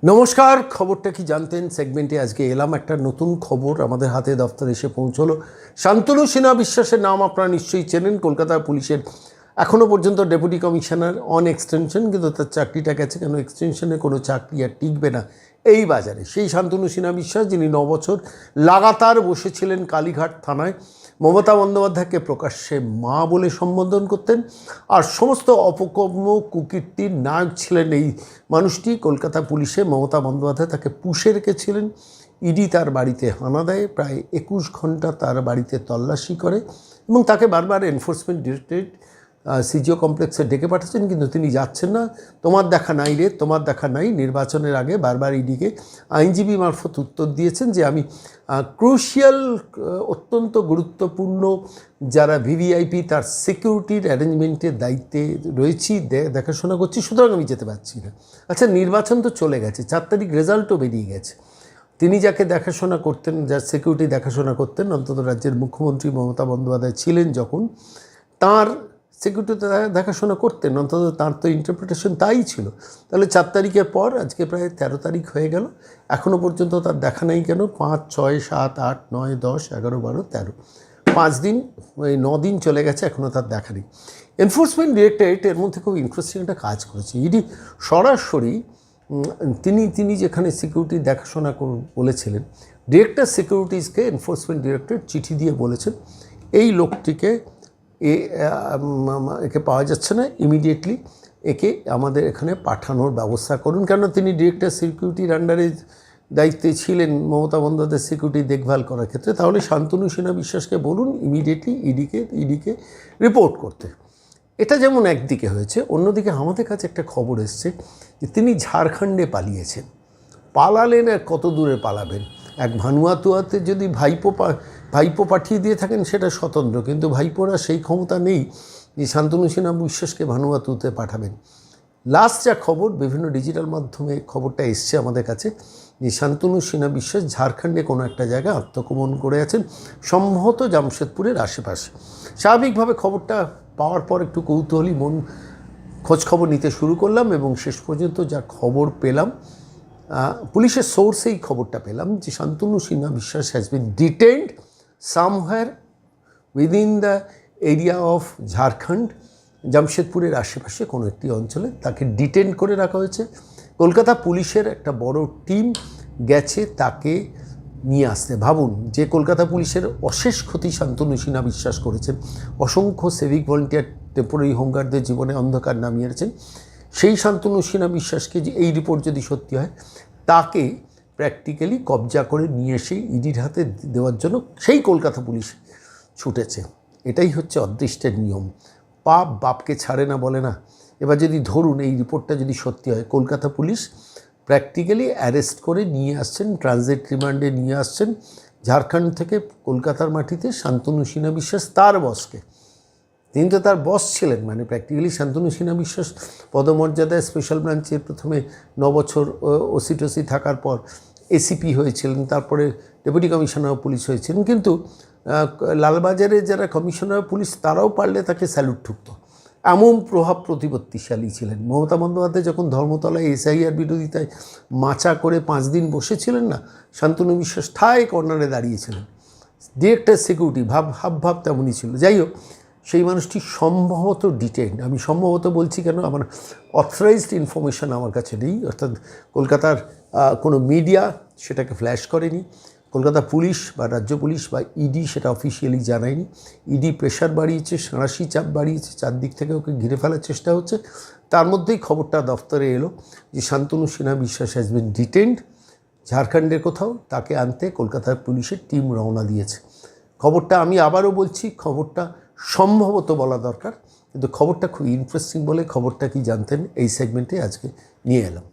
নমস্কার, খবরটা কি জানতেন সেগমেন্টে আজকে এলাম একটা নতুন খবর আমাদের হাতে দফতরে এসে পৌঁছলো। শান্তনু সিনহা বিশ্বাসের নাম আপনারা নিশ্চয়ই চেনেন। কলকাতা পুলিশের এখনও পর্যন্ত ডেপুটি কমিশনার অন এক্সটেনশন, কিন্তু তার চাকরিটা গেছে কেন এক্সটেনশনে কোনো চাকরি আর টিকবে না এই বাজারে। সেই শান্তনু সিনহা বিশ্বাস যিনি 9 বছর লাগাতার বসেছিলেন কালীঘাট থানায়, মমতা বন্দ্যোপাধ্যায়কে প্রকাশ্যে মা বলে সম্বোধন করতেন, আর সমস্ত অপকর্ম কুকীর্তির নায়ক ছিলেন এই মানুষটি। কলকাতা পুলিশে মমতা বন্দ্যোপাধ্যায় তাকে পুষে রেখেছিলেন। ইডি তার বাড়িতে হানা দেয়, প্রায় 21 ঘন্টা তার বাড়িতে তল্লাশি করে এবং তাকে বারবার এনফোর্সমেন্ট ডিরেক্টরেট সিজিও কমপ্লেক্সে ডেকে পাঠাচ্ছেন, কিন্তু তিনি যাচ্ছেন না। তোমার দেখা নাই রে, তোমার দেখা নাই। নির্বাচনের আগে বারবার ইডিকে আইনজীবী মারফত উত্তর দিয়েছেন যে আমি ক্রুশিয়াল, অত্যন্ত গুরুত্বপূর্ণ যারা ভিভিআইপি তার সিকিউরিটির অ্যারেঞ্জমেন্টের দায়িত্বে রয়েছি, দেখাশোনা করছি, সুতরাং আমি যেতে পারছি না। আচ্ছা, নির্বাচন তো চলে গেছে, 4 তারিখ রেজাল্টও বেরিয়ে গেছে। তিনি যাকে দেখাশোনা করতেন, যার সিকিউরিটি দেখাশোনা করতেন, অন্তত রাজ্যের মুখ্যমন্ত্রী মমতা বন্দ্যোপাধ্যায় ছিলেন যখন, তার সিকিউরিটি দেখাশোনা করতেন, অন্তত তার তো ইন্টারপ্রিটেশন তাই ছিল। তাহলে 4 তারিখের পর আজকে প্রায় 13 তারিখ হয়ে গেল, এখনও পর্যন্ত তার দেখা নেই কেন? 5, 6, 7, 8, 9, 10, 11, 12, 13, 5 দিন, ওই 9 দিন চলে গেছে, এখনও তার দেখা নেই। এনফোর্সমেন্ট ডিরেক্টরেট এর মধ্যে খুব ইন্টারেস্টিং একটা কাজ করেছে। ইডি সরাসরি তিনি যেখানে সিকিউরিটি দেখাশোনা বলেছিলেন, ডিরেক্টর সিকিউরিটিজকে এনফোর্সমেন্ট ডিরেক্টরেট চিঠি দিয়ে বলেছেন এই লোকটিকে একে পাওয়া যাচ্ছে না, ইমিডিয়েটলি একে আমাদের এখানে পাঠানোর ব্যবস্থা করুন। কেন তিনি ডিরেক্টর সিকিউরিটির আন্ডারে দায়িত্বে ছিলেন মমতা বন্দ্যোপাধ্যায়ের সিকিউরিটি দেখভাল করার ক্ষেত্রে। তাহলে শান্তনু সিনহা বিশ্বাসকে বলুন ইমিডিয়েটলি ইডিকে রিপোর্ট করতে। এটা যেমন একদিকে হয়েছে, অন্যদিকে আমাদের কাছে একটা খবর এসছে যে তিনি ঝাড়খণ্ডে পালিয়েছেন। পালালেন, আর কত দূরে পালাবেন? এক ভানুয়াতুয়াতে যদি ভাইপো পাঠিয়ে দিয়ে থাকেন সেটা স্বতন্ত্র, কিন্তু ভাইপোরা সেই ক্ষমতা নেই যে শান্তনু সিনহা বিশ্বাসকে ভানুয়াতুতে পাঠাবেন। লাস্ট যা খবর, বিভিন্ন ডিজিটাল মাধ্যমে খবরটা এসছে আমাদের কাছে, যে শান্তনু সিনহা বিশ্বাস ঝাড়খণ্ডে কোনো একটা জায়গায় আত্মগোপন করে আছেন, সম্ভবত জামশেদপুরের আশেপাশে। স্বাভাবিকভাবে খবরটা পাওয়ার পর একটু কৌতূহলী মন খোঁজখবর নিতে শুরু করলাম এবং শেষ পর্যন্ত যা খবর পেলাম, পুলিশের সোর্সেই খবরটা পেলাম যে Shantanu Sinha Biswas has been detained somewhere within the area of Jharkhand, জামশেদপুরের আশেপাশে কোনো একটি অঞ্চলে তাকে ডিটেইন করে রাখা হয়েছে। কলকাতা পুলিশের একটা বড় টিম গেছে তাকে নিয়ে আসতে। ভাবুন যে কলকাতা পুলিশের অশেষ ক্ষতি শান্তনু সিনহা বিশ্বাস করেছেন, অসংখ্য সিভিক ভলেন্টিয়ার, টেম্পোরারি হোমগার্ডদের জীবনে অন্ধকার নামিয়েছেন, সেই শান্তনু সিনহা বিশ্বাসকে যে এই রিপোর্ট যদি সত্যি হয়, তাকে প্র্যাকটিক্যালি কবজা করে নিয়ে এসে ইডির হাতে দেওয়ার জন্য সেই কলকাতা পুলিশ ছুটেছে। এটাই হচ্ছে অদৃষ্টের নিয়ম, পাপ বাপকে ছাড়ে না বলে না। এবার যদি ধরুন এই রিপোর্টটা যদি সত্যি হয়, কলকাতা পুলিশ প্র্যাকটিক্যালি অ্যারেস্ট করে নিয়ে আসছেন, ট্রানজিট রিমান্ডে নিয়ে আসছেন ঝাড়খণ্ড থেকে কলকাতার মাটিতে শান্তনু সিনহা বিশ্বাস, তার বসকে। তিনি তো তার বস ছিলেন, মানে প্র্যাকটিক্যালি শান্তনু সিনহা বিশ্বাস পদমর্যাদায় স্পেশাল ব্রাঞ্চে প্রথমে 9 বছর ওসি থাকার পর এসিপি হয়েছিলেন, তারপরে ডেপুটি কমিশনার পুলিশ হয়েছিলেন, কিন্তু লালবাজারে যারা কমিশনার পুলিশ তারাও পারলে তাকে স্যালুট ঠুকত, এমন প্রভাব প্রতিপত্তিশালী ছিলেন। মমতা বন্দ্যোপাধ্যায় যখন ধর্মতলায় এসআইআর বিরোধিতায় মাচা করে 5 দিন বসেছিলেন না, শান্তনু বিশ্বাস ঠায় কর্নারে দাঁড়িয়েছিলেন। ডিরেক্টর সিকিউরিটি ভাব তেমনই ছিল। যাই হোক, সেই মানুষটি সম্ভবত ডিটেইনড। আমি সম্ভবত বলছি কেন, আমার অথরাইজড ইনফরমেশান আমার কাছে নেই, অর্থাৎ কলকাতার কোনো মিডিয়া সেটাকে ফ্ল্যাশ করেনি, কলকাতা পুলিশ বা রাজ্য পুলিশ বা ইডি সেটা অফিসিয়ালি জানায়নি। ইডি প্রেশার বাড়িয়েছে, সাঁড়াশি চাপ বাড়িয়েছে, চারদিক থেকে ওকে ঘিরে ফেলার চেষ্টা হচ্ছে। তার মধ্যেই খবরটা দফতরে এলো যে Shantanu Sinha Biswas has been detained ঝাড়খণ্ডের কোথাও, তাকে আনতে কলকাতার পুলিশের টিম রওনা দিয়েছে। খবরটা আমি আবারও বলছি, খবরটা সম্ভবত বলা দরকার, কিন্তু খবরটা খুব ইন্টারেস্টিং বলে খবরটা কি জানতেন এই সেগমেন্টে আজকে নিয়ে এলাম।